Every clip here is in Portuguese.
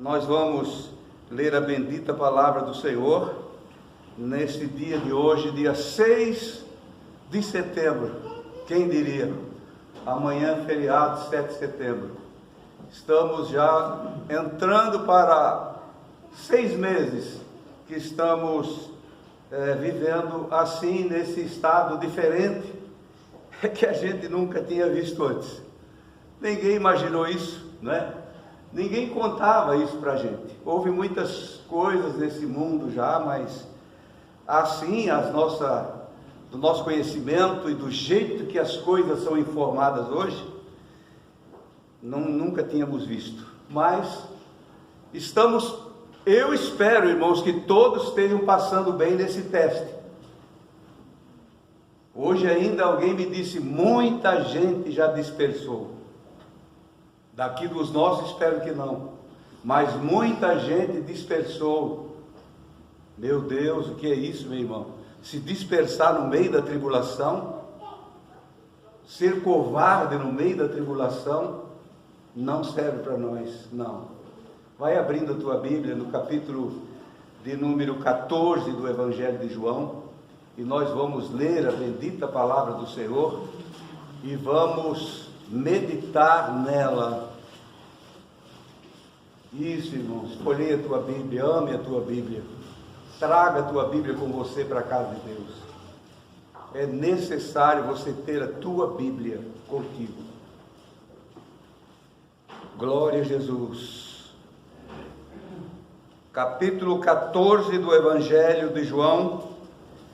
Nós vamos ler a bendita palavra do Senhor neste dia de hoje, dia 6 de setembro. Quem diria? Amanhã, feriado, 7 de setembro. Estamos já entrando para 6 meses que estamos vivendo assim, nesse estado diferente que a gente nunca tinha visto antes. Ninguém imaginou isso, né? Ninguém contava isso para a gente. Houve muitas coisas nesse mundo já, mas assim, do nosso conhecimento e do jeito que as coisas são informadas hoje, nunca tínhamos visto. Mas eu espero, irmãos, que todos estejam passando bem nesse teste. Hoje ainda alguém me disse, muita gente já dispersou. Daqui dos nossos espero que não, mas muita gente dispersou. Meu Deus, o que é isso, meu irmão? Se dispersar no meio da tribulação, ser covarde no meio da tribulação, não serve para nós, não. Vai abrindo a tua Bíblia no capítulo de número 14 do Evangelho de João, e nós vamos ler a bendita palavra do Senhor, e vamos meditar nela. Isso, irmãos, escolhe a tua Bíblia, ame a tua Bíblia, traga a tua Bíblia com você para a casa de Deus. É necessário você ter a tua Bíblia contigo. Glória a Jesus. Capítulo 14 do Evangelho de João,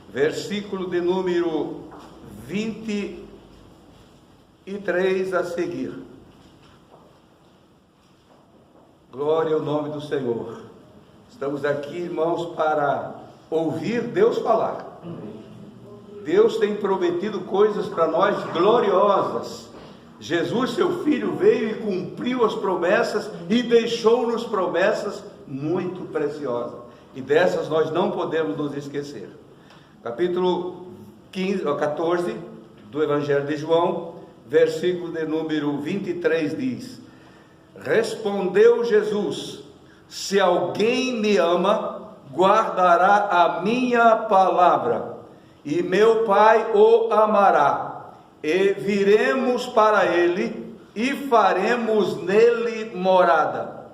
versículo de número 23 a seguir. Glória ao nome do Senhor. Estamos aqui, irmãos, para ouvir Deus falar. Deus tem prometido coisas para nós gloriosas. Jesus, seu Filho, veio e cumpriu as promessas e deixou-nos promessas muito preciosas. E dessas nós não podemos nos esquecer. Capítulo 14 do Evangelho de João, versículo de número 23 diz: Respondeu Jesus: se alguém me ama, guardará a minha palavra, e meu Pai o amará, e viremos para ele, e faremos nele morada.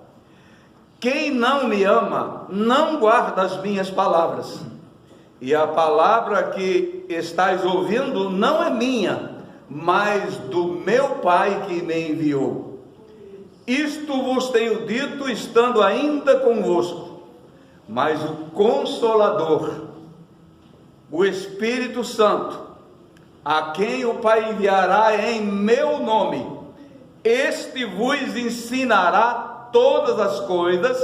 Quem não me ama, não guarda as minhas palavras, e a palavra que estáis ouvindo não é minha, mas do meu Pai que me enviou. Isto vos tenho dito, estando ainda convosco, mas o Consolador, o Espírito Santo, a quem o Pai enviará em meu nome, este vos ensinará todas as coisas,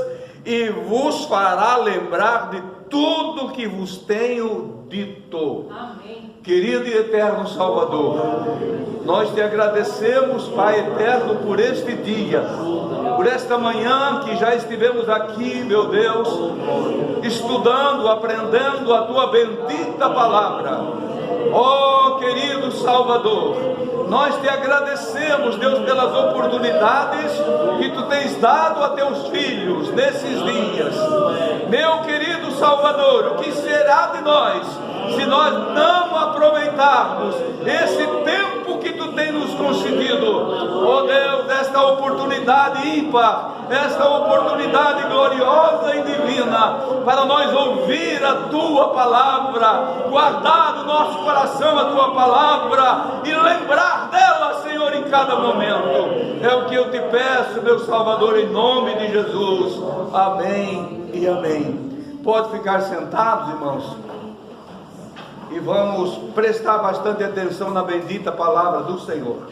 e vos fará lembrar de tudo que vos tenho dito. Amém. Querido e eterno Salvador, nós te agradecemos, Pai eterno, por este dia, por esta manhã que já estivemos aqui, meu Deus, estudando, aprendendo a tua bendita palavra. Oh, querido Salvador, nós te agradecemos, Deus, pelas oportunidades que tu tens dado a teus filhos nesses dias. Meu querido Salvador, o que será de nós se nós não aproveitarmos esse tempo que tu tens nos concedido? Oh Deus, esta oportunidade ímpar, esta oportunidade gloriosa e divina, para nós ouvir a tua palavra, guardar no nosso coração a tua palavra e lembrar dela, Senhor, em cada momento. É o que eu te peço, meu Salvador, em nome de Jesus. Amém e amém. Pode ficar sentados, irmãos, e vamos prestar bastante atenção na bendita palavra do Senhor.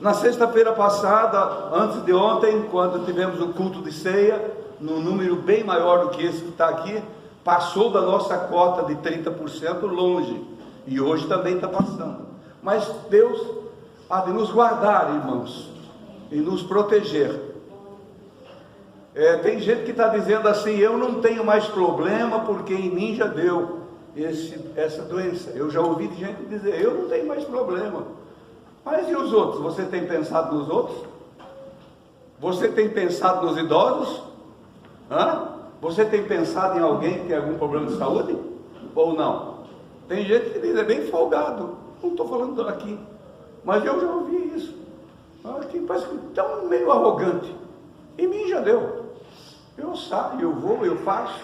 Na sexta-feira passada, antes de ontem, quando tivemos o culto de ceia, num número bem maior do que esse que está aqui, passou da nossa cota de 30% longe, e hoje também está passando. Mas Deus há de nos guardar, irmãos, e nos proteger. Tem gente que está dizendo assim, eu não tenho mais problema porque em mim já deu essa doença. Eu já ouvi de gente dizer, eu não tenho mais problema. Mas e os outros? Você tem pensado nos outros? Você tem pensado nos idosos? Você tem pensado em alguém que tem algum problema de saúde? Ou não? Tem gente que diz, é bem folgado. Não estou falando aqui, mas eu já ouvi isso. Que parece que tão meio arrogante. Em mim já deu. Eu saio, eu vou, eu faço,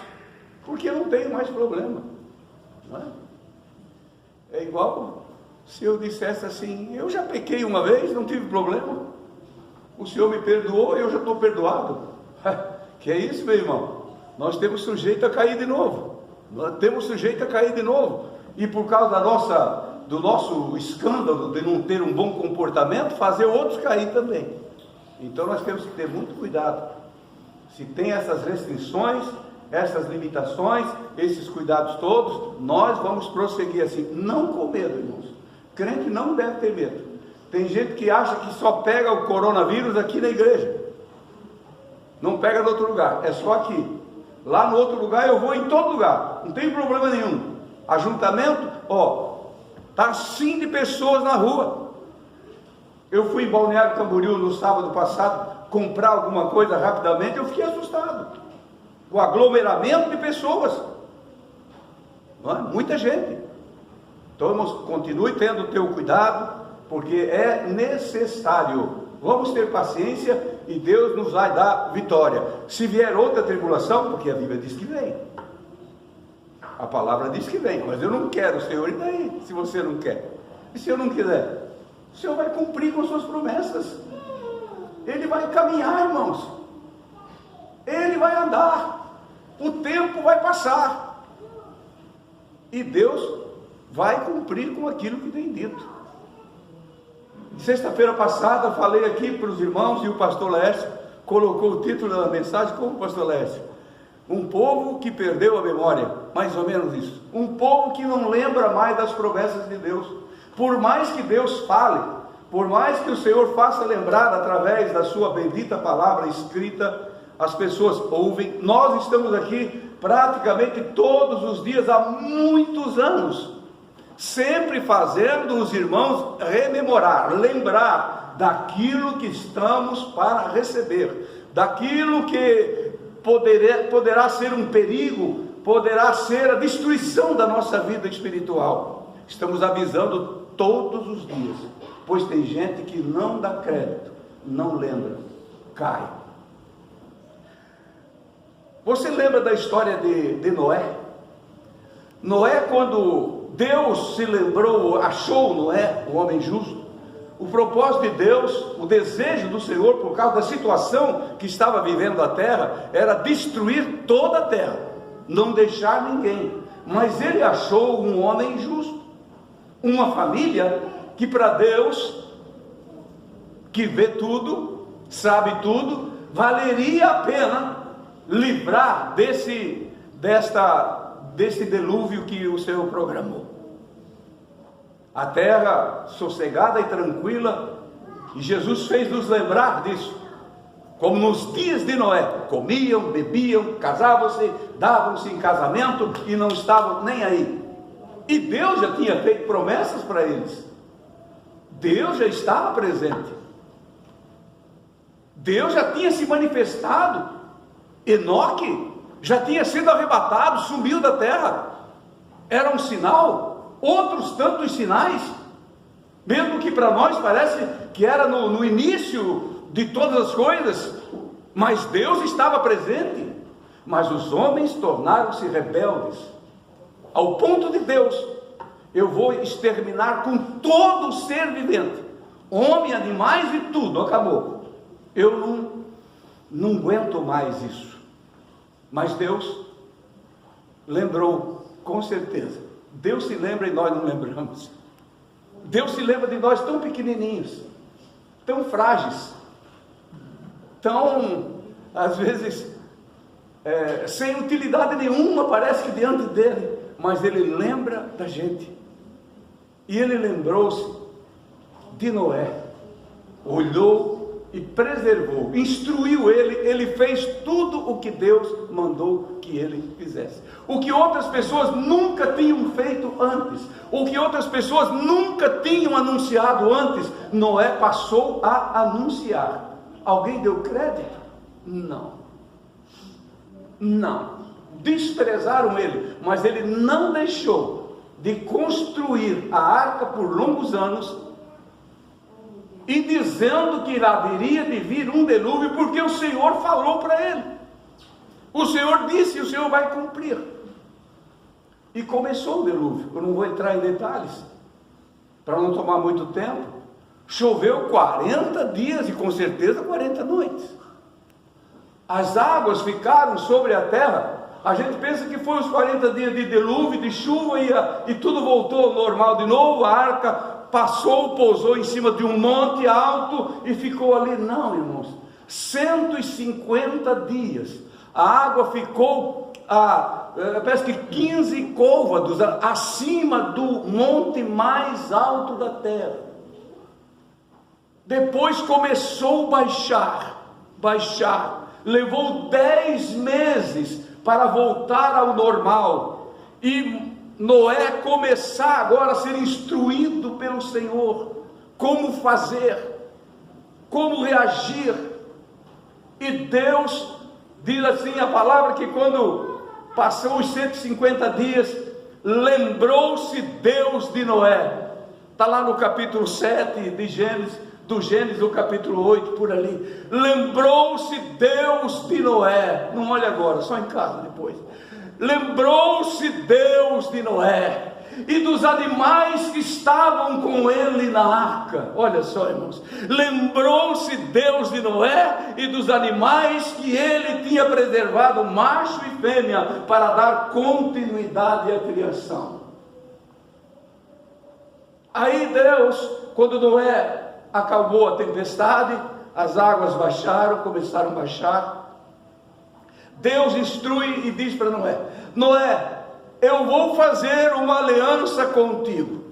porque eu não tenho mais problema. Não é igual se eu dissesse assim, eu já pequei uma vez, não tive problema. O Senhor me perdoou, eu já estou perdoado. Que é isso, meu irmão? Nós temos sujeito a cair de novo. Nós temos sujeito a cair de novo. E por causa do nosso escândalo de não ter um bom comportamento, fazer outros cair também. Então nós temos que ter muito cuidado. Se tem essas restrições, essas limitações, esses cuidados todos, nós vamos prosseguir assim, não com medo, irmãos. Crente não deve ter medo. Tem gente que acha que só pega o coronavírus aqui na igreja. Não pega no outro lugar, é só aqui. Lá no outro lugar eu vou em todo lugar, não tem problema nenhum. Ajuntamento, está assim de pessoas na rua. Eu fui em Balneário Camboriú no sábado passado, comprar alguma coisa rapidamente, eu fiquei assustado. O aglomeramento de pessoas. Muita gente. Então, irmãos, continue tendo o teu cuidado, porque é necessário. Vamos ter paciência e Deus nos vai dar vitória. Se vier outra tribulação, porque a Bíblia diz que vem. A palavra diz que vem, mas eu não quero, Senhor, e daí, se você não quer? E se eu não quiser? O Senhor vai cumprir com as suas promessas. Ele vai caminhar, irmãos. Ele vai andar. O tempo vai passar. E Deus vai cumprir com aquilo que tem dito. Sexta-feira passada falei aqui para os irmãos, e o pastor Lécio colocou o título da mensagem como o pastor Lécio: um povo que perdeu a memória, mais ou menos isso. Um povo que não lembra mais das promessas de Deus. Por mais que Deus fale, por mais que o Senhor faça lembrar através da sua bendita palavra escrita, as pessoas ouvem. Nós estamos aqui praticamente todos os dias há muitos anos, sempre fazendo os irmãos rememorar, lembrar daquilo que estamos para receber, daquilo que poderá ser um perigo, poderá ser a destruição da nossa vida espiritual. Estamos avisando todos os dias, pois tem gente que não dá crédito, não lembra, cai. Você lembra da história de Noé? Noé, quando Deus se lembrou, achou Noé, o homem justo, o propósito de Deus, o desejo do Senhor, por causa da situação que estava vivendo a terra, era destruir toda a terra, não deixar ninguém. Mas ele achou um homem justo, uma família que para Deus, que vê tudo, sabe tudo, valeria a pena livrar desse dilúvio que o Senhor programou. A terra sossegada e tranquila, e Jesus fez nos lembrar disso, como nos dias de Noé: comiam, bebiam, casavam-se, davam-se em casamento e não estavam nem aí. E Deus já tinha feito promessas para eles. Deus já estava presente. Deus já tinha se manifestado. Enoque já tinha sido arrebatado, sumiu da terra. Era um sinal, outros tantos sinais, mesmo que para nós parece que era no início de todas as coisas, mas Deus estava presente. Mas os homens tornaram-se rebeldes, ao ponto de Deus: eu vou exterminar com todo o ser vivente, homem, animais e tudo, acabou. Eu não aguento mais isso. Mas Deus lembrou, com certeza. Deus se lembra e nós não lembramos. Deus se lembra de nós tão pequenininhos, tão frágeis, tão, às vezes, sem utilidade nenhuma, parece que diante dele. Mas ele lembra da gente. E ele lembrou-se de Noé, olhou e preservou, instruiu ele fez tudo o que Deus mandou que ele fizesse, o que outras pessoas nunca tinham feito antes, o que outras pessoas nunca tinham anunciado antes, Noé passou a anunciar Alguém deu crédito? Não. Desprezaram ele, mas ele não deixou de construir a arca por longos anos, e dizendo que haveria de vir um dilúvio, porque o Senhor falou para ele. O Senhor disse e o Senhor vai cumprir. E começou o dilúvio. Eu não vou entrar em detalhes, para não tomar muito tempo. Choveu 40 dias e com certeza 40 noites. As águas ficaram sobre a terra. A gente pensa que foi os 40 dias de dilúvio, de chuva, e tudo voltou ao normal de novo. A arca passou, pousou em cima de um monte alto e ficou ali. Não, irmãos, 150 dias. A água ficou parece que 15 côvados acima do monte mais alto da terra. Depois começou a baixar. Levou 10 meses para voltar ao normal. E Noé começar agora a ser instruído pelo Senhor. Como fazer, como reagir. E Deus diz assim a palavra, que quando passou os 150 dias, lembrou-se Deus de Noé. Está lá no capítulo 7 de Gênesis. Do Gênesis, o capítulo 8, por ali. Lembrou-se Deus de Noé. Não olhe agora, só em casa depois. Lembrou-se Deus de Noé e dos animais que estavam com ele na arca. Olha só, irmãos. Lembrou-se Deus de Noé e dos animais que ele tinha preservado, macho e fêmea, para dar continuidade à criação. Aí Deus, quando Noé acalmou a tempestade, as águas baixaram, começaram a baixar. Deus instrui e diz para Noé: Noé, eu vou fazer uma aliança contigo.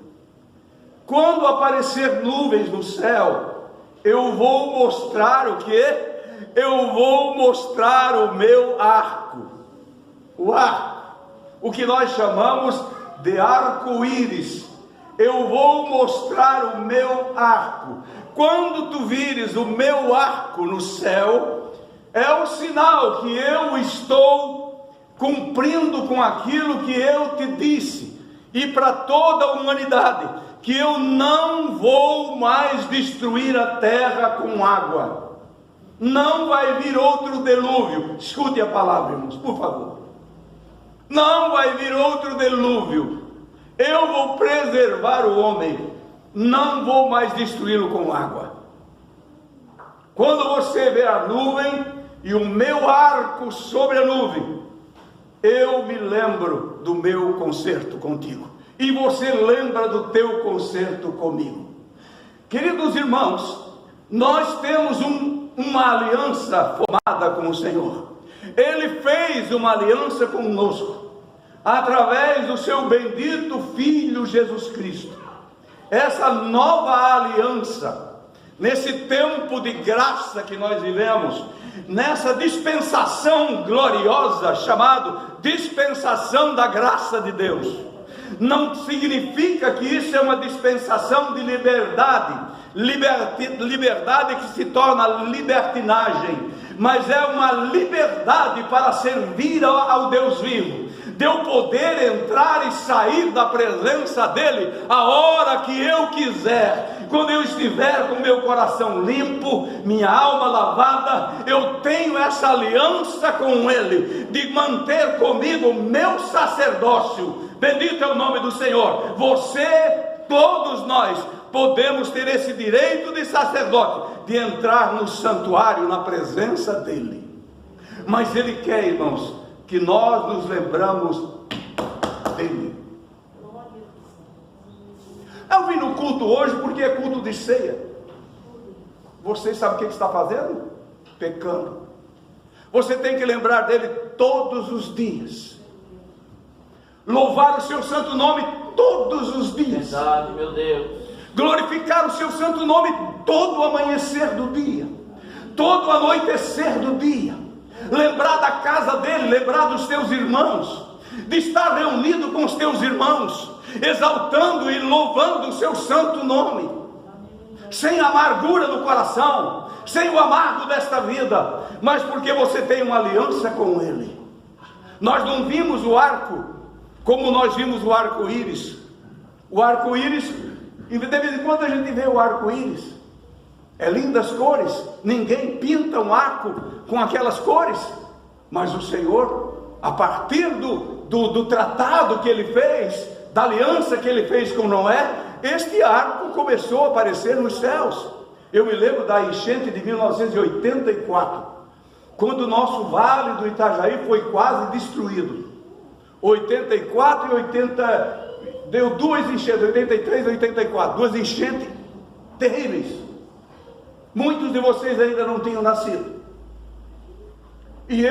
Quando aparecer nuvens no céu, eu vou mostrar o quê? Eu vou mostrar o meu arco. O arco, o que nós chamamos de arco-íris. Eu vou mostrar o meu arco. Quando tu vires o meu arco no céu, é o sinal que eu estou cumprindo com aquilo que eu te disse, e para toda a humanidade, que eu não vou mais destruir a terra com água. Não vai vir outro dilúvio. Escute a palavra, irmãos, por favor. Não vai vir outro dilúvio. Eu vou preservar o homem, não vou mais destruí-lo com água. Quando você vê a nuvem e o meu arco sobre a nuvem, eu me lembro do meu concerto contigo, e você lembra do teu concerto comigo. Queridos irmãos, nós temos uma aliança formada com o Senhor. Ele fez uma aliança conosco, através do seu bendito Filho Jesus Cristo. Essa nova aliança, nesse tempo de graça que nós vivemos, nessa dispensação gloriosa, chamado dispensação da graça de Deus, não significa que isso é uma dispensação de liberdade que se torna libertinagem, mas é uma liberdade para servir ao Deus vivo, de eu poder entrar e sair da presença dele a hora que eu quiser. Quando eu estiver com meu coração limpo, minha alma lavada, eu tenho essa aliança com ele, de manter comigo o meu sacerdócio. Bendito é o nome do Senhor. Você, todos nós, podemos ter esse direito de sacerdote, de entrar no santuário, na presença dele. Mas ele quer, irmãos, que nós nos lembramos dele. Eu vim no culto hoje porque é culto de ceia. Você sabe o que está fazendo? Pecando. Você tem que lembrar dele todos os dias. Louvar o seu santo nome todos os dias. Verdade, meu Deus. Glorificar o seu santo nome todo o amanhecer do dia, todo o anoitecer do dia. Lembrar da casa dele, lembrar dos teus irmãos, de estar reunido com os teus irmãos, exaltando e louvando o seu santo nome. sem amargura no coração, sem o amargo desta vida, mas porque você tem uma aliança com Ele. Nós não vimos o arco como nós vimos o arco-íris. O arco-íris, de vez em quando a gente vê o arco-íris, é lindas cores, ninguém pinta um arco com aquelas cores, mas o Senhor, a partir do tratado que Ele fez, da aliança que Ele fez com Noé, este arco começou a aparecer nos céus. Eu me lembro da enchente de 1984, quando o nosso vale do Itajaí foi quase destruído. 84 e 80, deu duas enchentes, 83 e 84, duas enchentes terríveis. Muitos de vocês ainda não tinham nascido. E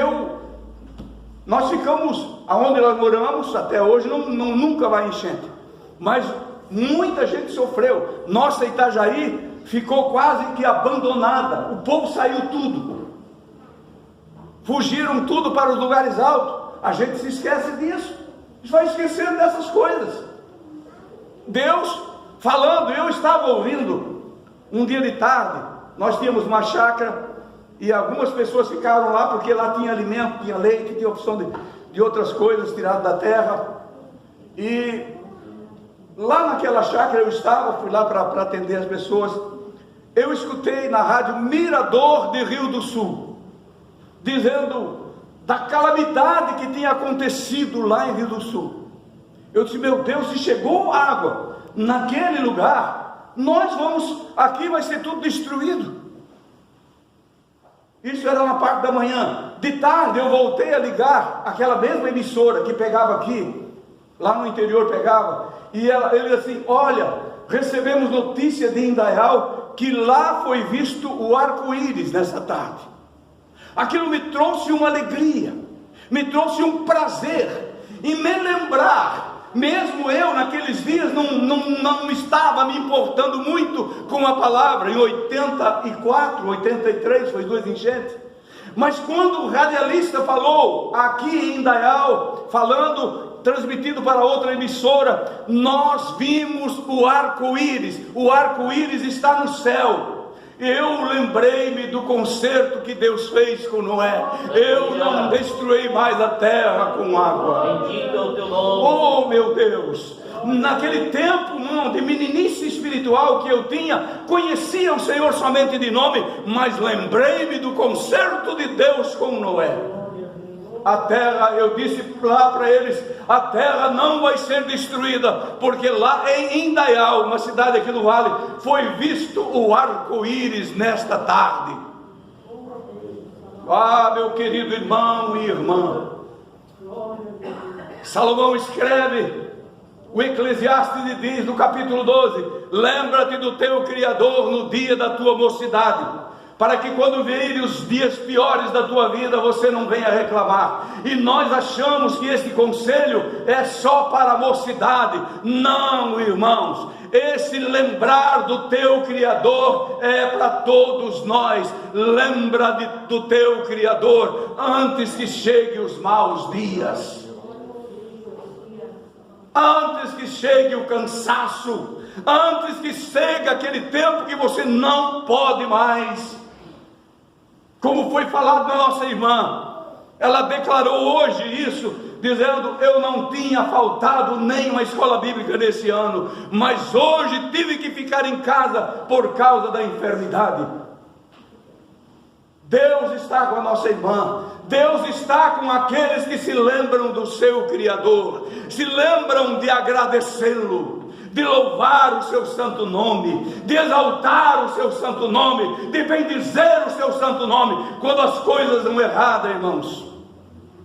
nós ficamos, aonde nós moramos, até hoje, nunca vai enchente. Mas muita gente sofreu. Nossa Itajaí ficou quase que abandonada. O povo saiu tudo. Fugiram tudo para os lugares altos. A gente se esquece disso. A gente vai esquecendo dessas coisas. Deus falando, eu estava ouvindo um dia de tarde. Nós tínhamos uma chácara e algumas pessoas ficaram lá porque lá tinha alimento, tinha leite, tinha opção de outras coisas tiradas da terra. E lá naquela chácara eu estava, fui lá para atender as pessoas. Eu escutei na rádio Mirador de Rio do Sul, dizendo da calamidade que tinha acontecido lá em Rio do Sul. Eu disse, meu Deus, se chegou água naquele lugar, nós aqui vai ser tudo destruído. Isso era na parte da manhã. De tarde eu voltei a ligar aquela mesma emissora que pegava aqui, lá no interior pegava, e ele assim, olha, recebemos notícia de Indaial, que lá foi visto o arco-íris nessa tarde. Aquilo me trouxe uma alegria, me trouxe um prazer, em me lembrar. Mesmo eu naqueles dias não estava me importando muito com a palavra. Em 84, 83 foi duas enchentes. Mas quando o radialista falou aqui em Indaial, transmitido para outra emissora, nós vimos o arco-íris. O arco-íris está no céu. Eu lembrei-me do concerto que Deus fez com Noé. Eu não destruí mais a terra com água. Bendito é o teu nome. Oh meu Deus, naquele tempo de meninice espiritual que eu tinha, conhecia o Senhor somente de nome, mas lembrei-me do concerto de Deus com Noé. A terra, eu disse lá para eles, a terra não vai ser destruída, porque lá em Indaial, uma cidade aqui do vale, foi visto o arco-íris nesta tarde. Ah, meu querido irmão e irmã, Salomão escreve, o Eclesiastes diz no capítulo 12, lembra-te do teu Criador no dia da tua mocidade, para que quando virem os dias piores da tua vida, você não venha reclamar. E nós achamos que este conselho é só para a mocidade. Não, irmãos, esse lembrar do teu Criador é para todos nós. Lembra do teu Criador antes que cheguem os maus dias, antes que chegue o cansaço, antes que chegue aquele tempo que você não pode mais. Como foi falado na nossa irmã, ela declarou hoje isso, dizendo, eu não tinha faltado nem uma escola bíblica nesse ano, mas hoje tive que ficar em casa por causa da enfermidade. Deus está com a nossa irmã, Deus está com aqueles que se lembram do seu Criador, se lembram de agradecê-lo, de louvar o seu santo nome, de exaltar o seu santo nome, de bendizer o seu santo nome, quando as coisas dão errado, irmãos.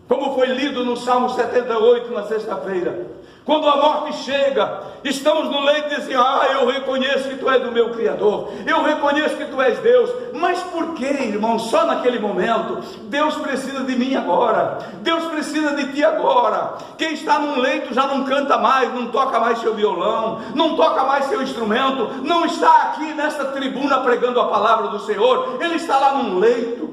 Como foi lido no Salmo 78 na sexta-feira, quando a morte chega, estamos no leito e dizem, eu reconheço que tu és o meu Criador, eu reconheço que tu és Deus, mas por que, irmão, só naquele momento? Deus precisa de mim agora, Deus precisa de ti agora. Quem está num leito já não canta mais, não toca mais seu violão, não toca mais seu instrumento, não está aqui nesta tribuna pregando a palavra do Senhor, ele está lá num leito.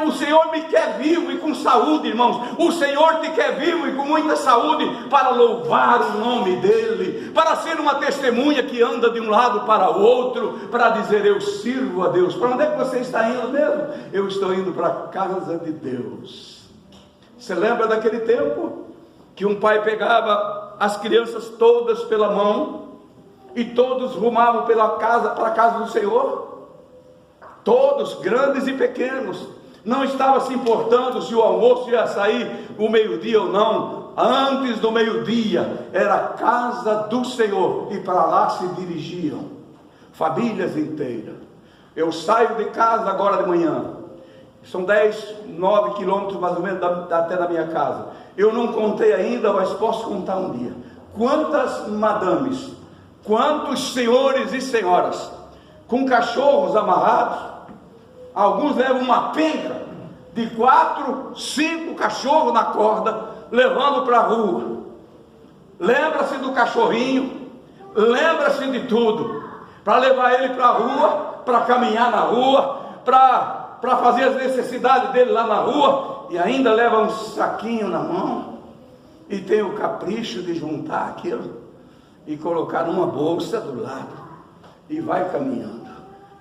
O Senhor me quer vivo e com saúde, irmãos. O Senhor te quer vivo e com muita saúde para louvar o nome dEle, para ser uma testemunha que anda de um lado para o outro, para dizer: eu sirvo a Deus. Para onde é que você está indo mesmo? Eu estou indo para a casa de Deus. Você lembra daquele tempo que um pai pegava as crianças todas pela mão e todos rumavam para a casa do Senhor? Todos, grandes e pequenos. Não estava se importando se o almoço ia sair o meio-dia ou não. Antes do meio-dia era a casa do Senhor, e para lá se dirigiam famílias inteiras. Eu saio de casa agora de manhã, são 9 quilômetros mais ou menos até da minha casa. Eu não contei ainda, mas posso contar um dia. Quantas madames, quantos senhores e senhoras com cachorros amarrados. Alguns levam uma penca de 4, 5 cachorros na corda, levando para a rua. Lembra-se do cachorrinho, lembra-se de tudo, para levar ele para a rua, para caminhar na rua, para fazer as necessidades dele lá na rua, e ainda leva um saquinho na mão, e tem o capricho de juntar aquilo, e colocar numa bolsa do lado, e vai caminhando.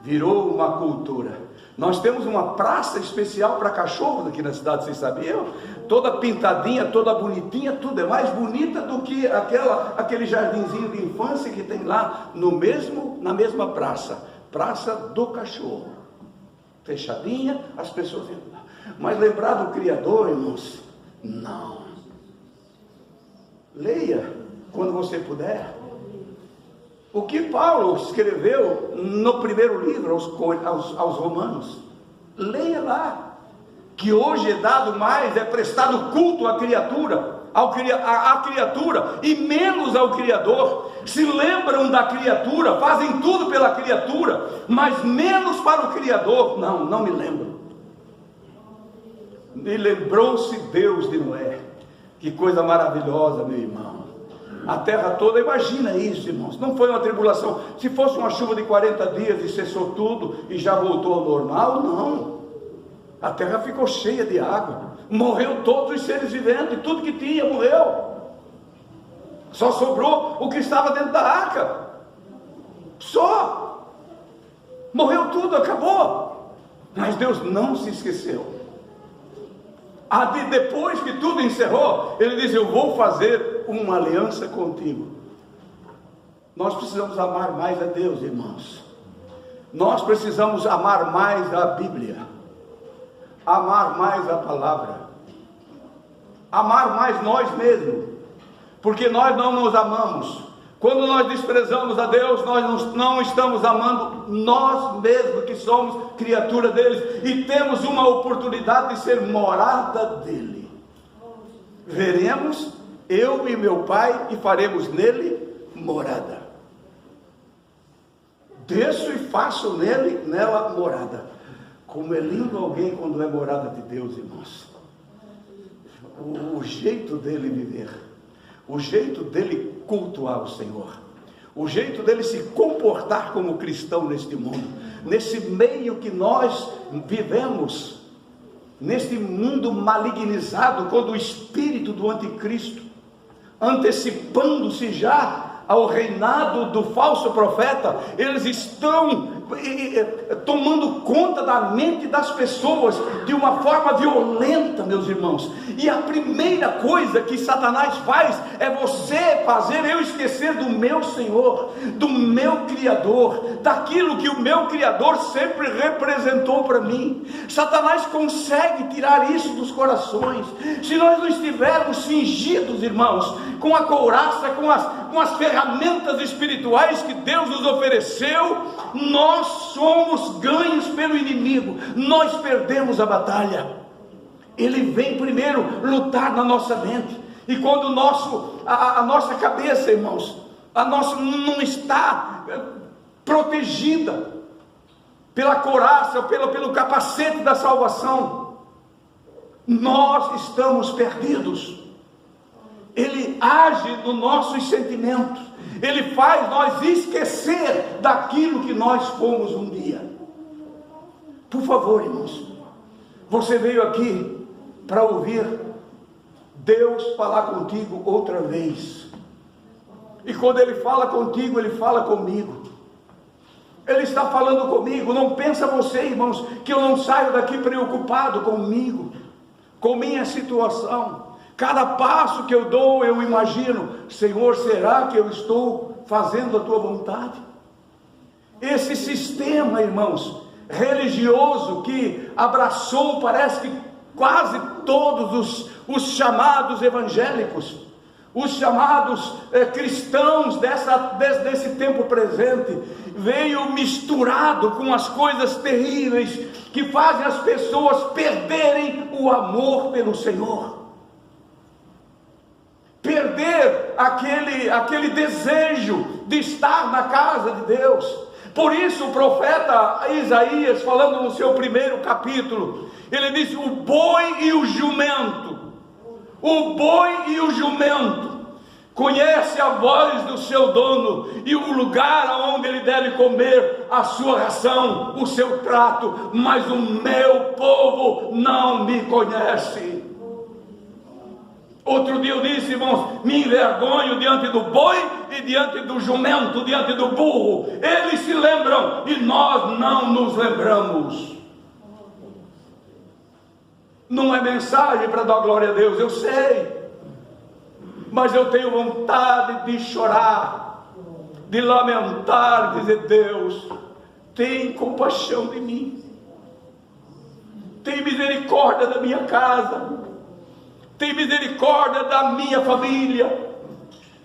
Virou uma cultura. Nós temos uma praça especial para cachorros aqui na cidade, vocês sabiam? Toda pintadinha, toda bonitinha, tudo é mais bonita do que aquele jardinzinho de infância que tem lá na mesma praça do cachorro. Fechadinha, as pessoas indo lá. Mas lembrar do Criador, irmãos? Não. Leia quando você puder o que Paulo escreveu no primeiro livro aos Romanos. Leia lá, que hoje é dado mais, é prestado culto à criatura, à criatura, e menos ao Criador. Se lembram da criatura, fazem tudo pela criatura, mas menos para o Criador. Não me lembro. E lembrou-se Deus de Noé. Que coisa maravilhosa, meu irmão. A terra toda, imagina isso, irmãos. Não foi uma tribulação. Se fosse uma chuva de 40 dias e cessou tudo e já voltou ao normal, não. A terra ficou cheia de água. Morreu todos os seres viventes, tudo que tinha morreu. Só sobrou o que estava dentro da arca. Só. Morreu tudo, acabou. Mas Deus não se esqueceu. Depois que tudo encerrou, Ele diz: eu vou fazer uma aliança contigo. Nós precisamos amar mais a Deus, irmãos. Nós precisamos amar mais a Bíblia, amar mais a palavra, amar mais nós mesmos, porque nós não nos amamos. Quando nós desprezamos a Deus, nós não estamos amando nós mesmos, que somos criatura deles, e temos uma oportunidade de ser morada dele. Veremos eu e meu Pai, e faremos nele morada. Desço e faço nela morada. Como é lindo alguém quando é morada de Deus, irmãos. O jeito dele viver, o jeito dele cultuar o Senhor, o jeito dele se comportar como cristão neste mundo, nesse meio que nós vivemos, neste mundo malignizado quando o espírito do anticristo, antecipando-se já ao reinado do falso profeta, eles estão tomando conta da mente das pessoas de uma forma violenta, meus irmãos. E a primeira coisa que Satanás faz é você fazer eu esquecer do meu Senhor, do meu Criador, daquilo que o meu Criador sempre representou para mim. Satanás consegue tirar isso dos corações. Se nós não estivermos cingidos, irmãos, com a couraça, com as ferramentas espirituais que Deus nos ofereceu, nós somos ganhos pelo inimigo. Nós perdemos a batalha. Ele vem primeiro lutar na nossa mente, e quando a nossa cabeça, irmãos, não está protegida pela couraça, pelo capacete da salvação, nós estamos perdidos. Ele age nos nossos sentimentos, ele faz nós esquecer daquilo que nós fomos um dia. Por favor, irmãos, você veio aqui para ouvir Deus falar contigo outra vez. E quando Ele fala contigo, Ele fala comigo. Ele está falando comigo. Não pensa você, irmãos, que eu não saio daqui preocupado comigo, com minha situação. Cada passo que eu dou, eu imagino: Senhor, será que eu estou fazendo a tua vontade? Esse sistema, irmãos, religioso que abraçou, parece que quase todos os chamados evangélicos, os chamados cristãos desse tempo presente, veio misturado com as coisas terríveis que fazem as pessoas perderem o amor pelo Senhor, perder aquele desejo de estar na casa de Deus. Por isso o profeta Isaías, falando no seu primeiro capítulo, ele diz: o boi e o jumento conhece a voz do seu dono, e o lugar aonde ele deve comer a sua ração, o seu prato, mas o meu povo não me conhece. Outro dia eu disse, irmãos, me envergonho diante do boi e diante do jumento, diante do burro. Eles se lembram e nós não nos lembramos. Não é mensagem para dar glória a Deus, eu sei, mas eu tenho vontade de chorar, de lamentar, de dizer: Deus, tem compaixão de mim, tem misericórdia da minha casa, tem misericórdia da minha família,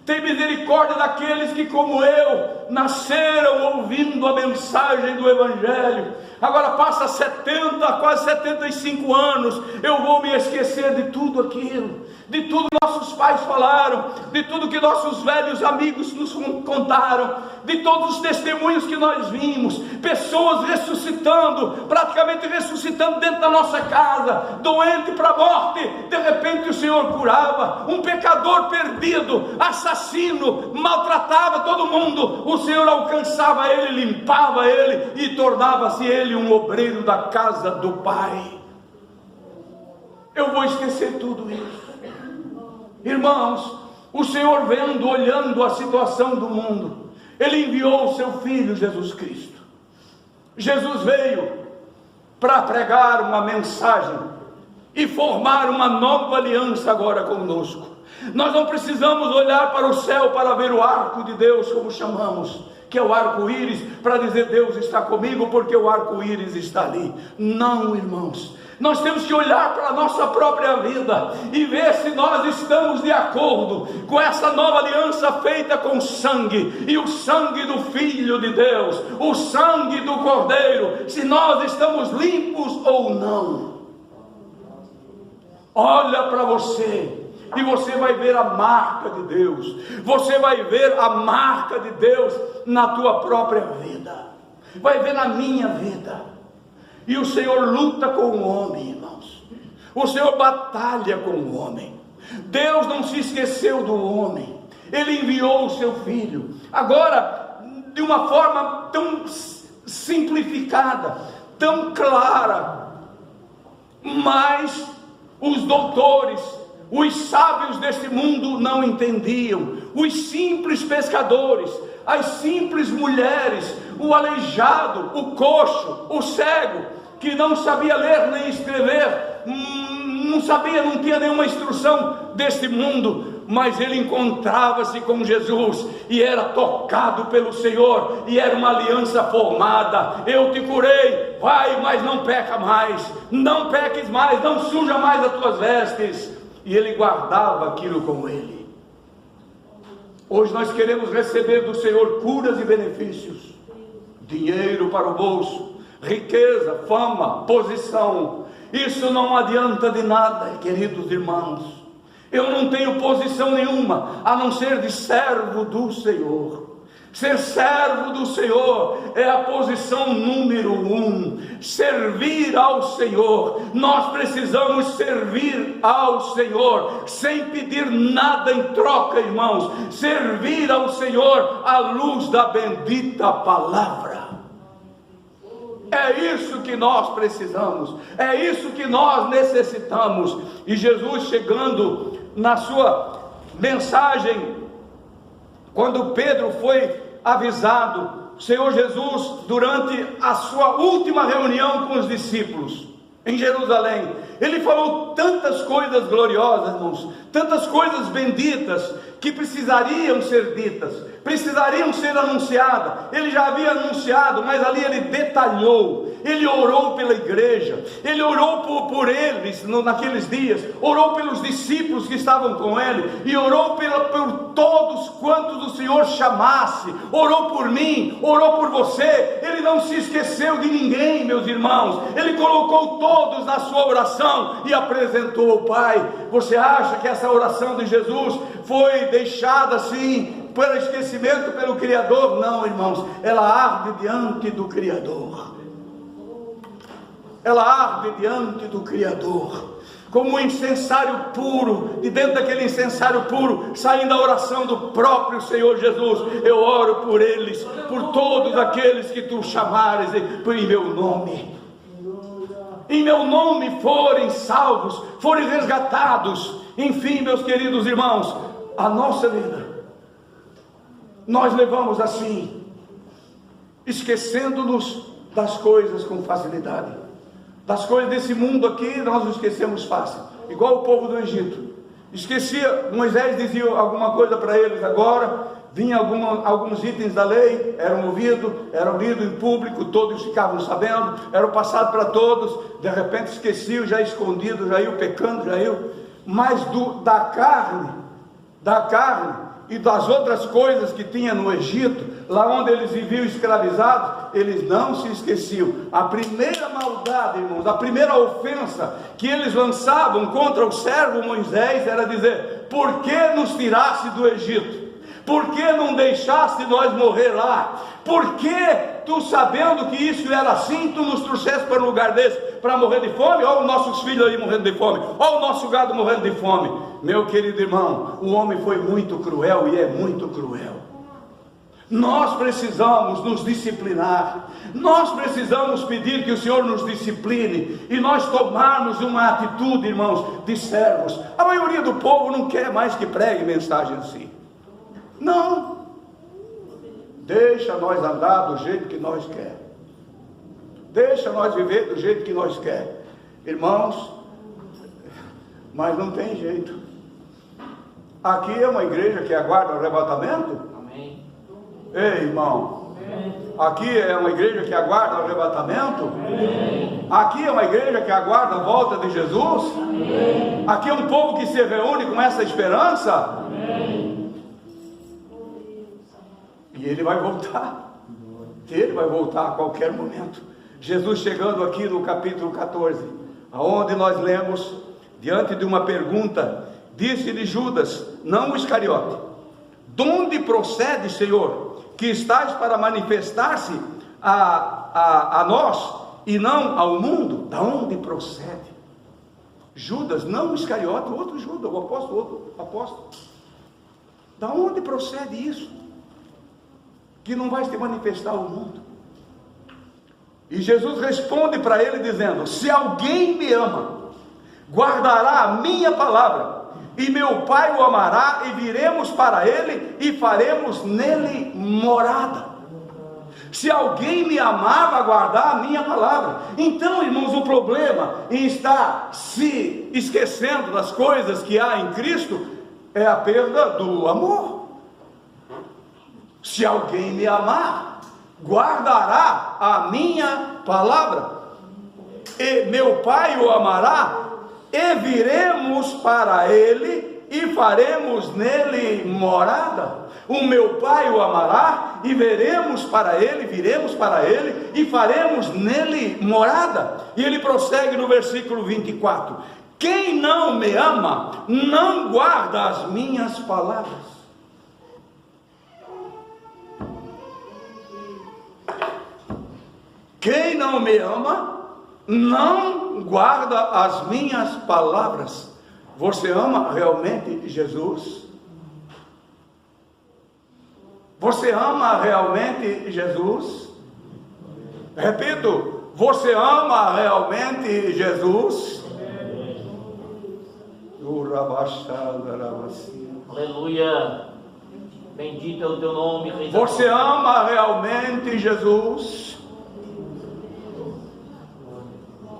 tem misericórdia daqueles que, como eu, nasceram ouvindo a mensagem do Evangelho. Agora passa 70, quase 75 anos, eu vou me esquecer de tudo aquilo, de tudo que nossos pais falaram, de tudo que nossos velhos amigos nos contaram, de todos os testemunhos que nós vimos, pessoas ressuscitando, praticamente ressuscitando dentro da nossa casa, doente para a morte, de repente o Senhor curava, um pecador perdido, assassino, maltratava todo mundo, o Senhor alcançava ele, limpava ele e tornava-se ele um obreiro da casa do Pai. Eu vou esquecer tudo isso, irmãos. O Senhor, vendo, olhando a situação do mundo, Ele enviou o seu Filho Jesus Cristo. Jesus veio para pregar uma mensagem e formar uma nova aliança agora conosco. Nós não precisamos olhar para o céu para ver o arco de Deus, como chamamos, que é o arco-íris, para dizer: Deus está comigo, porque o arco-íris está ali. Não, irmãos, nós temos que olhar para a nossa própria vida e ver se nós estamos de acordo com essa nova aliança feita com sangue, e o sangue do Filho de Deus, o sangue do Cordeiro, se nós estamos limpos ou não. Olha para você, e você vai ver a marca de Deus, você vai ver a marca de Deus na tua própria vida, vai ver na minha vida. E o Senhor luta com o homem, irmãos, o Senhor batalha com o homem. Deus não se esqueceu do homem, Ele enviou o seu Filho, agora de uma forma tão simplificada, tão clara, mas os doutores, os sábios deste mundo não entendiam. Os simples pescadores, as simples mulheres, o aleijado, o coxo, o cego, que não sabia ler nem escrever, não tinha nenhuma instrução deste mundo, mas ele encontrava-se com Jesus e era tocado pelo Senhor, e era uma aliança formada. Eu te curei, vai, mas não peca mais, não peques mais, não suja mais as tuas vestes. E ele guardava aquilo com ele. Hoje nós queremos receber do Senhor curas e benefícios, dinheiro para o bolso, riqueza, fama, posição. Isso não adianta de nada, queridos irmãos. Eu não tenho posição nenhuma, a não ser de servo do Senhor. Ser servo do Senhor é a posição número 1. Servir ao Senhor. Nós precisamos servir ao Senhor, sem pedir nada em troca, irmãos. Servir ao Senhor à luz da bendita palavra. É isso que nós precisamos, é isso que nós necessitamos. E Jesus, chegando na sua mensagem, quando Pedro foi avisado, o Senhor Jesus, durante a sua última reunião com os discípulos em Jerusalém, ele falou tantas coisas gloriosas, irmãos, tantas coisas benditas, que precisariam ser ditas, precisariam ser anunciadas. Ele já havia anunciado, mas ali ele detalhou, ele orou pela igreja, ele orou por eles naqueles dias, orou pelos discípulos que estavam com ele, e orou por todos quantos o Senhor chamasse, orou por mim, orou por você. Ele não se esqueceu de ninguém, meus irmãos, ele colocou todos na sua oração e apresentou ao Pai. Você acha que essa oração de Jesus foi deixada assim pelo esquecimento pelo Criador? Não, irmãos, ela arde diante do Criador, ela arde diante do Criador, como um incensário puro, de dentro daquele incensário puro, saindo a oração do próprio Senhor Jesus. Eu oro por eles, por todos aqueles que tu chamares em meu nome, em meu nome forem salvos, forem resgatados. Enfim, meus queridos irmãos, a nossa vida, nós levamos assim, esquecendo-nos das coisas com facilidade, das coisas desse mundo aqui, nós nos esquecemos fácil, igual o povo do Egito, esquecia. Moisés dizia alguma coisa para eles, agora vinha alguns itens da lei, eram ouvidos, eram lidos em público, todos ficavam sabendo, eram passados para todos, de repente esqueciam, já escondido, já iam pecando, já iam, mas da carne e das outras coisas que tinha no Egito, lá onde eles viviam escravizados, eles não se esqueciam. A primeira maldade, irmãos, a primeira ofensa que eles lançavam contra o servo Moisés era dizer: por que nos tiraste do Egito? Por que não deixaste nós morrer lá? Por que tu, sabendo que isso era assim, tu nos trouxeste para um lugar desse, para morrer de fome? Olha os nossos filhos aí morrendo de fome, olha o nosso gado morrendo de fome. Meu querido irmão, o homem foi muito cruel e é muito cruel. Nós precisamos nos disciplinar, nós precisamos pedir que o Senhor nos discipline, e nós tomarmos uma atitude, irmãos, de servos. A maioria do povo não quer mais que pregue mensagem assim. Não, deixa nós andar do jeito que nós quer, deixa nós viver do jeito que nós quer, irmãos, mas não tem jeito. Aqui é uma igreja que aguarda o arrebatamento. Amém. Ei, irmão, amém. Aqui é uma igreja que aguarda o arrebatamento. Amém. Aqui é uma igreja que aguarda a volta de Jesus. Amém. Aqui é um povo que se reúne com essa esperança. Amém. E ele vai voltar, a qualquer momento. Jesus chegando aqui no capítulo 14, aonde nós lemos, diante de uma pergunta, disse-lhe Judas, não o Iscariote: de onde procede, Senhor, que estás para manifestar-se a nós e não ao mundo? Da onde procede? Judas, não o Iscariote, o outro Judas, o apóstolo, outro apóstolo. Da onde procede isso? Que não vai se manifestar ao mundo. E Jesus responde para ele dizendo: se alguém me ama, guardará a minha palavra, e meu Pai o amará, e viremos para ele e faremos nele morada. Se alguém me amar, vai guardar a minha palavra. Então, irmãos, o problema em estar se esquecendo das coisas que há em Cristo é a perda do amor. Se alguém me amar, guardará a minha palavra, e meu Pai o amará, e viremos para ele e faremos nele morada. O meu Pai o amará, e viremos para ele e faremos nele morada. E ele prossegue no versículo 24: quem não me ama, não guarda as minhas palavras. Quem não me ama, não guarda as minhas palavras. Você ama realmente Jesus? Você ama realmente Jesus? Repito, você ama realmente Jesus? Aleluia. Bendito é o teu nome, Rei da Você ama realmente Jesus?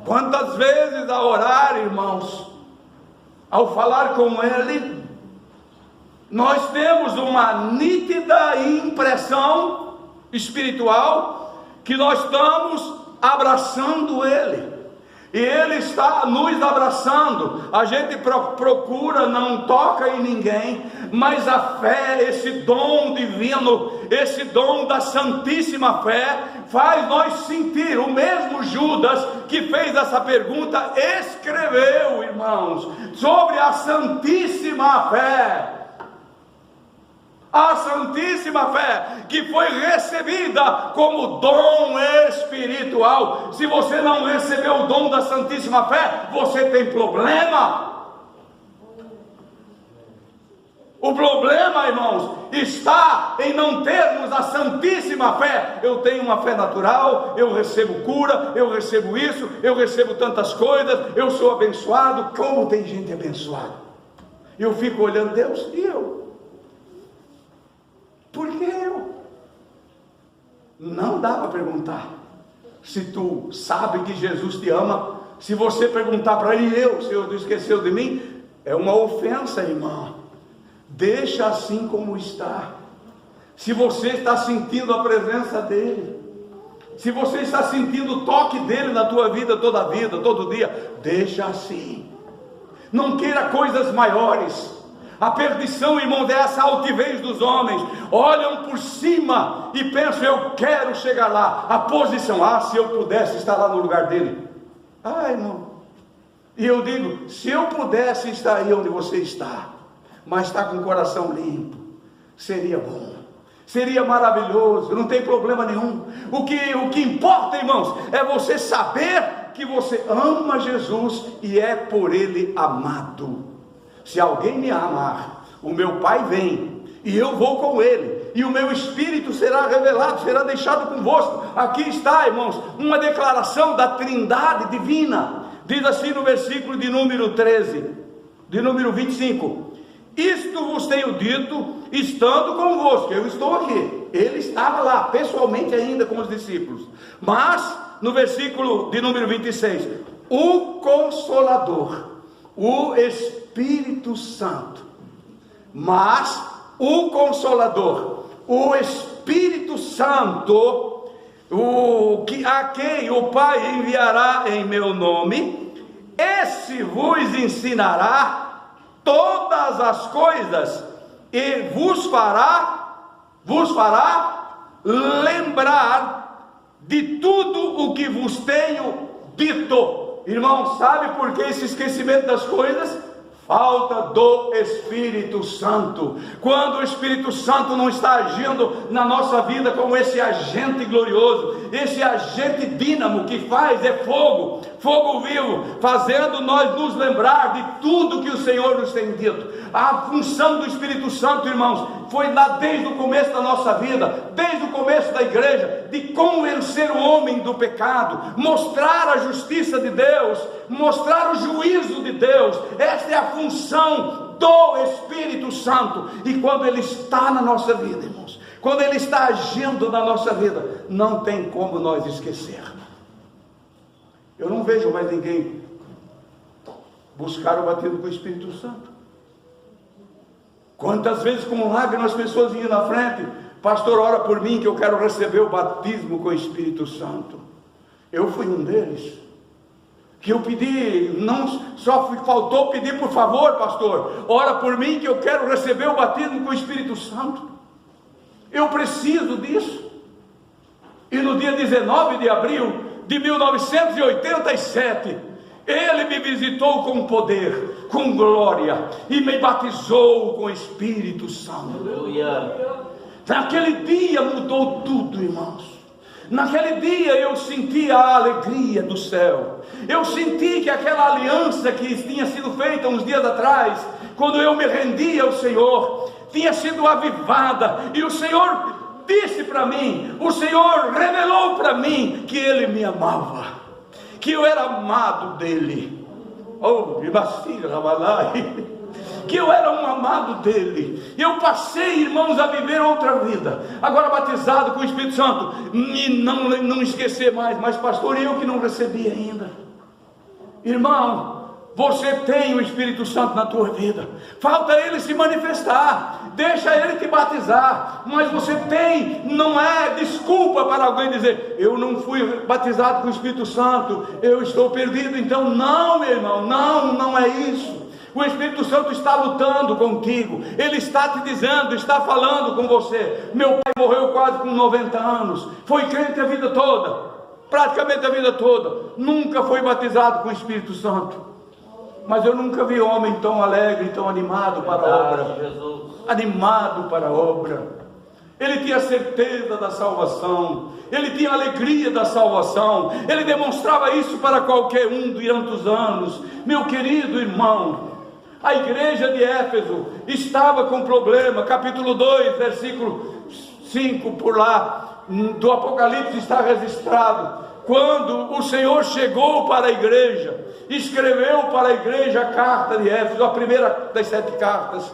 Quantas vezes ao orar, irmãos, ao falar com Ele, nós temos uma nítida impressão espiritual que nós estamos abraçando Ele, e Ele está nos abraçando. A gente procura, não toca em ninguém, mas a fé, esse dom divino, esse dom da santíssima fé, faz nós sentir. O mesmo Judas que fez essa pergunta escreveu, irmãos, sobre a santíssima fé. A santíssima fé que foi recebida como dom espiritual. Se você não recebeu o dom da santíssima fé, você tem problema. O problema, irmãos, está em não termos a santíssima fé. Eu tenho uma fé natural, eu recebo cura, eu recebo isso, eu recebo tantas coisas, eu sou abençoado. Como tem gente abençoada? Eu fico olhando, Deus, e eu? Por que eu? Não dá para perguntar. Se tu sabe que Jesus te ama, se você perguntar para ele, o Senhor não esqueceu de mim, é uma ofensa, irmão. Deixa assim como está. Se você está sentindo a presença dele, se você está sentindo o toque dele na tua vida, toda a vida, todo dia, deixa assim. Não queira coisas maiores. A perdição, irmãos, é essa altivez dos homens. Olham por cima e pensam, eu quero chegar lá. A posição, se eu pudesse estar lá no lugar dele. Irmão. E eu digo, se eu pudesse estar aí onde você está, mas está com o coração limpo, seria bom. Seria maravilhoso, não tem problema nenhum. O que importa, irmãos, é você saber que você ama Jesus e é por ele amado. Se alguém me amar, o meu Pai vem, e eu vou com ele, e o meu Espírito será revelado, será deixado convosco. Aqui está, irmãos, uma declaração da Trindade divina. Diz assim no versículo de número 13, de número 25: isto vos tenho dito, estando convosco. Eu estou aqui, ele estava lá, pessoalmente ainda com os discípulos. Mas, no versículo de número 26, o Consolador, o Espírito Santo. Mas o Consolador, o Espírito Santo, a quem o Pai enviará em meu nome, esse vos ensinará todas as coisas e vos fará lembrar de tudo o que vos tenho dito. Irmão, sabe por que esse esquecimento das coisas? Falta do Espírito Santo. Quando o Espírito Santo não está agindo na nossa vida como esse agente glorioso, esse agente dínamo que faz, é fogo vivo, fazendo nós nos lembrar de tudo que o Senhor nos tem dito. A função do Espírito Santo, irmãos, foi lá desde o começo da nossa vida, desde o começo da igreja, de convencer o homem do pecado, mostrar a justiça de Deus, mostrar o juízo de Deus. Esta é a função do Espírito Santo. E quando ele está na nossa vida, irmãos, quando ele está agindo na nossa vida, não tem como nós esquecer. Eu não vejo mais ninguém buscar o batismo com o Espírito Santo. Quantas vezes com lágrimas as pessoas vinham na frente: pastor, ora por mim que eu quero receber o batismo com o Espírito Santo. Eu fui um deles, que eu pedi, não só faltou pedir, por favor, pastor, ora por mim que eu quero receber o batismo com o Espírito Santo. Eu preciso disso. E no dia 19 de abril de 1987, ele me visitou com poder, com glória, e me batizou com o Espírito Santo. Aleluia. Naquele dia mudou tudo, irmãos. Naquele dia eu senti a alegria do céu. Eu senti que aquela aliança que tinha sido feita uns dias atrás, quando eu me rendi ao Senhor, tinha sido avivada. E o Senhor disse para mim, o Senhor revelou para mim que Ele me amava, que eu era amado dEle. que eu era um amado dele. Eu passei, irmãos, a viver outra vida, agora batizado com o Espírito Santo, e não esquecer mais. Mas pastor, eu que não recebi ainda. Irmão, você tem o Espírito Santo na tua vida, falta ele se manifestar, deixa ele te batizar, mas você tem, não é desculpa para alguém dizer, eu não fui batizado com o Espírito Santo, eu estou perdido. Então não, meu irmão, não é isso. O Espírito Santo está lutando contigo, ele está te dizendo, está falando com você. Meu pai morreu quase com 90 anos, foi crente a vida toda, praticamente a vida toda, nunca foi batizado com o Espírito Santo. Mas eu nunca vi homem tão alegre, tão animado para a obra. Animado para a obra. Ele tinha certeza da salvação, ele tinha alegria da salvação, ele demonstrava isso para qualquer um durante os anos. Meu querido irmão, a igreja de Éfeso estava com problema. Capítulo 2, versículo 5, por lá, do Apocalipse está registrado. Quando o Senhor chegou para a igreja, escreveu para a igreja a carta de Éfeso, a primeira das 7 cartas,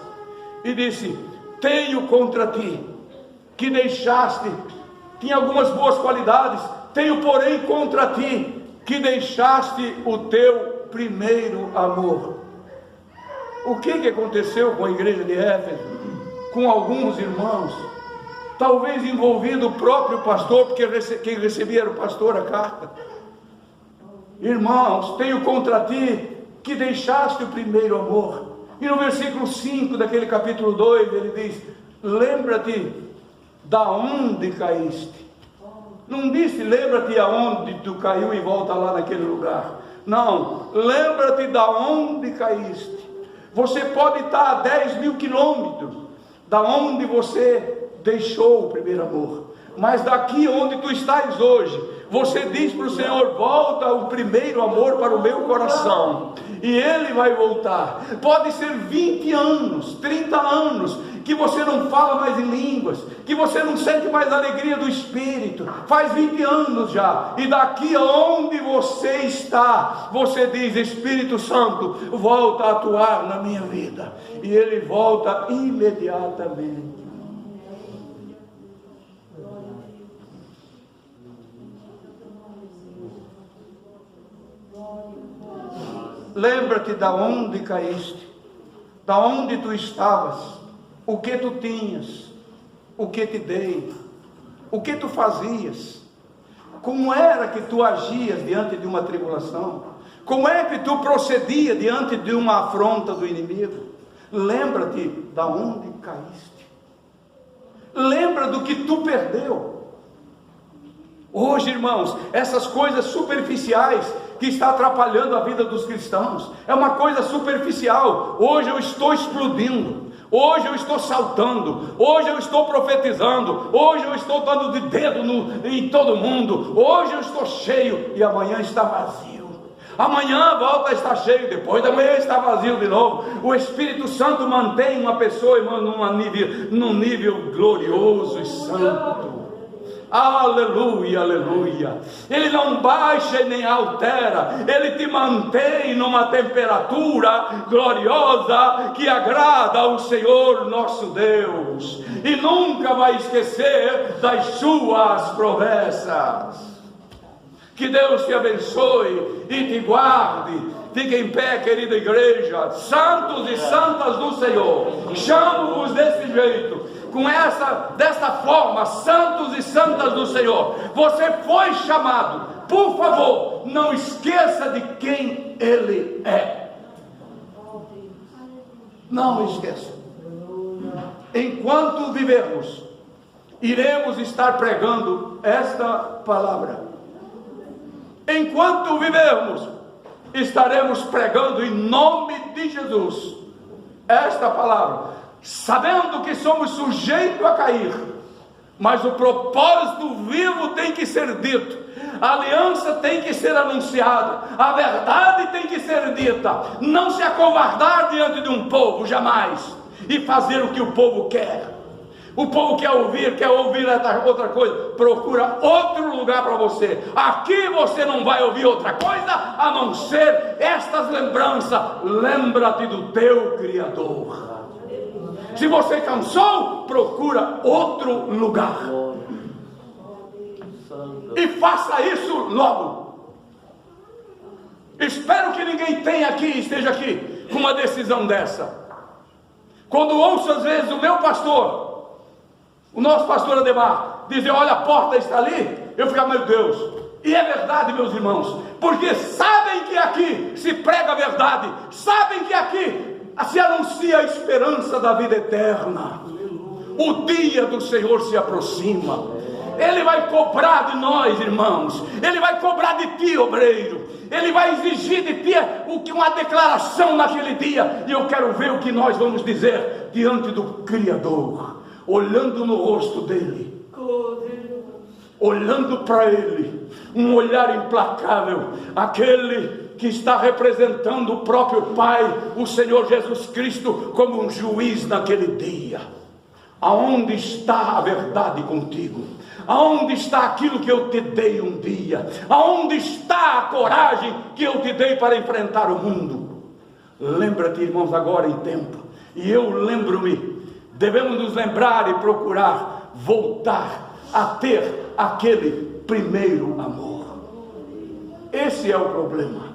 e disse: tenho contra ti, que deixaste, tinha algumas boas qualidades, tenho porém contra ti, que deixaste o teu primeiro amor. O que aconteceu com a igreja de Éfeso? Com alguns irmãos, talvez envolvido o próprio pastor, porque quem recebia era o pastor a carta. Irmãos, tenho contra ti que deixaste o primeiro amor. E no versículo 5 daquele capítulo 2 ele diz: lembra-te da onde caíste. Não disse lembra-te aonde tu caiu e volta lá naquele lugar. Não, lembra-te da onde caíste. Você pode estar a 10 mil quilômetros da onde você deixou o primeiro amor, mas daqui onde tu estás hoje, você diz para o Senhor: volta o primeiro amor para o meu coração, e ele vai voltar. Pode ser 20 anos, 30 anos, que você não fala mais em línguas, que você não sente mais a alegria do Espírito, faz 20 anos já, e daqui aonde você está, você diz: Espírito Santo, volta a atuar na minha vida, e ele volta imediatamente. Lembra-te da onde caíste, da onde tu estavas, o que tu tinhas, o que te dei, o que tu fazias, como era que tu agias diante de uma tribulação, como é que tu procedia diante de uma afronta do inimigo. Lembra-te da onde caíste, lembra do que tu perdeu. Hoje, irmãos, essas coisas superficiais que está atrapalhando a vida dos cristãos, é uma coisa superficial. Hoje eu estou explodindo, hoje eu estou saltando, hoje eu estou profetizando, hoje eu estou dando de dedo em todo mundo, hoje eu estou cheio, e amanhã está vazio. Amanhã volta a estar cheio, depois da manhã está vazio de novo. O Espírito Santo mantém uma pessoa, irmão, num nível glorioso e santo. Aleluia, aleluia. Ele não baixa e nem altera, ele te mantém numa temperatura gloriosa que agrada ao Senhor nosso Deus, e nunca vai esquecer das suas promessas. Que Deus te abençoe e te guarde. Fique em pé, querida igreja. Santos e santas do Senhor, chamo-vos desse jeito, desta forma, santos e santas do Senhor. Você foi chamado, por favor, não esqueça de quem Ele é. Não esqueça. Enquanto vivermos, iremos estar pregando esta palavra. Enquanto vivermos, estaremos pregando em nome de Jesus esta palavra, sabendo que somos sujeitos a cair, mas o propósito vivo tem que ser dito, a aliança tem que ser anunciada, a verdade tem que ser dita. Não se acovardar diante de um povo, jamais, e fazer o que o povo quer. O povo quer ouvir outra coisa. Procura outro lugar para você. Aqui você não vai ouvir outra coisa a não ser estas lembranças. Lembra-te do teu Criador. Se você cansou, procura outro lugar. E faça isso logo. Espero que ninguém esteja aqui com uma decisão dessa. Quando ouço às vezes o meu pastor, o nosso pastor Ademar, dizer: olha, a porta está ali, eu fico: meu Deus. E é verdade, meus irmãos, porque sabem que aqui se prega a verdade, sabem que aqui se anuncia a esperança da vida eterna. O dia do Senhor se aproxima. Ele vai cobrar de nós, irmãos. Ele vai cobrar de ti, obreiro. Ele vai exigir de ti uma declaração naquele dia. E eu quero ver o que nós vamos dizer diante do Criador, olhando no rosto dele, olhando para ele, um olhar implacável, aquele que está representando o próprio Pai, o Senhor Jesus Cristo, como um juiz naquele dia. Aonde está a verdade contigo? Aonde está aquilo que eu te dei um dia? Aonde está a coragem que eu te dei para enfrentar o mundo? Lembra-te, irmãos, agora em tempo, e eu lembro-me, devemos nos lembrar e procurar voltar a ter aquele primeiro amor. Esse é o problema.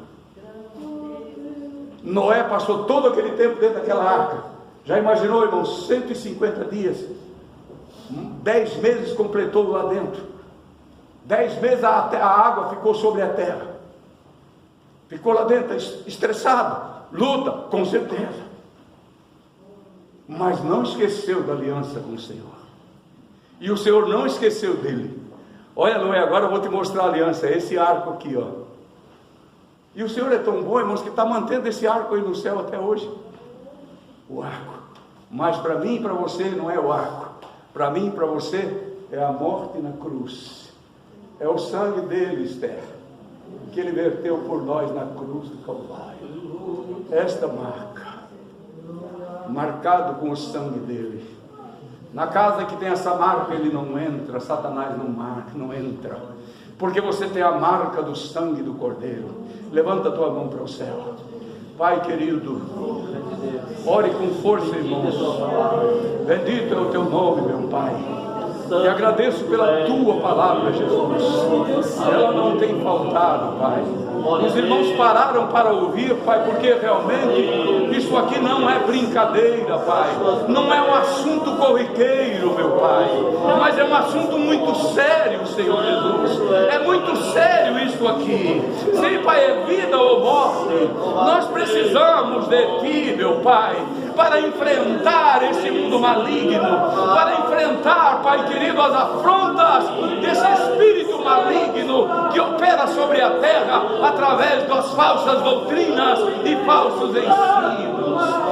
Noé passou todo aquele tempo dentro daquela arca. Já imaginou, irmãos, 150 dias, 10 meses completou lá dentro, 10 meses a água ficou sobre a terra, ficou lá dentro estressado, luta, com certeza, mas não esqueceu da aliança com o Senhor, e o Senhor não esqueceu dele. Olha, Noé, agora eu vou te mostrar a aliança, esse arco aqui, ó. E o Senhor é tão bom, irmãos, que está mantendo esse arco aí no céu até hoje. O arco. Mas para mim e para você não é o arco. Para mim e para você é a morte na cruz. É o sangue dele, Esther, que ele verteu por nós na cruz do Calvário. Esta marca, marcado com o sangue dele. Na casa que tem essa marca ele não entra, Satanás não entra. Porque você tem a marca do sangue do Cordeiro. Levanta a tua mão para o céu. Pai querido, ore com força, irmãos. Bendito é o teu nome, meu Pai. E agradeço pela tua palavra, Jesus. Ela não tem faltado, Pai. Os irmãos pararam para ouvir, Pai, porque realmente isso aqui não é brincadeira, Pai. Não é um assunto corriqueiro, meu Pai, mas é um assunto muito sério, Senhor Jesus. É muito sério isso aqui. Sim, Pai, é vida ou morte. Nós precisamos de Ti, meu Pai, para enfrentar esse mundo maligno, para enfrentar, Pai querido, as afrontas desse espírito maligno que opera sobre a terra através das falsas doutrinas e falsos ensinos.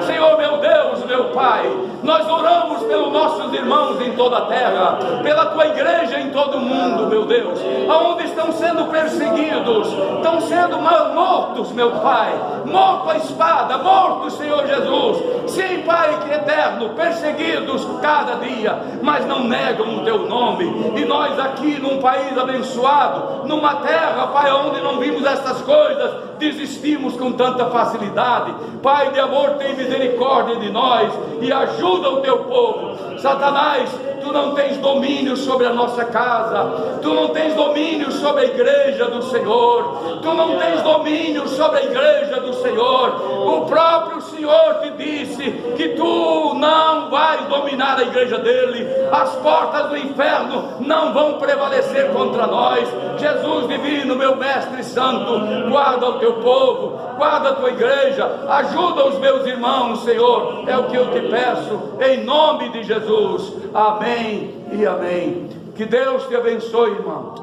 Senhor meu Deus, meu Pai, nós oramos pelos nossos irmãos em toda a terra, pela tua igreja em todo o mundo, meu Deus, aonde estão sendo perseguidos, estão sendo mortos, meu Pai, morto a espada, mortos, Senhor Jesus. Sim, Pai que eterno, perseguidos cada dia, mas não negam o teu nome. E nós aqui num país abençoado, numa terra, Pai, onde não vimos essas coisas, desistimos com tanta facilidade. Pai de amor, tem misericórdia de nós e ajuda o teu povo. Satanás, tu não tens domínio sobre a nossa casa, tu não tens domínio sobre a igreja do Senhor, tu não tens domínio sobre a igreja do Senhor. O próprio Senhor te disse que tu não vais dominar a igreja dele. As portas do inferno não vão prevalecer contra nós. Jesus divino, meu mestre santo, guarda o teu povo, guarda a tua igreja, ajuda os meus irmãos, Senhor, é o que eu te peço, em nome de Jesus. Amém e amém. Que Deus te abençoe, irmão.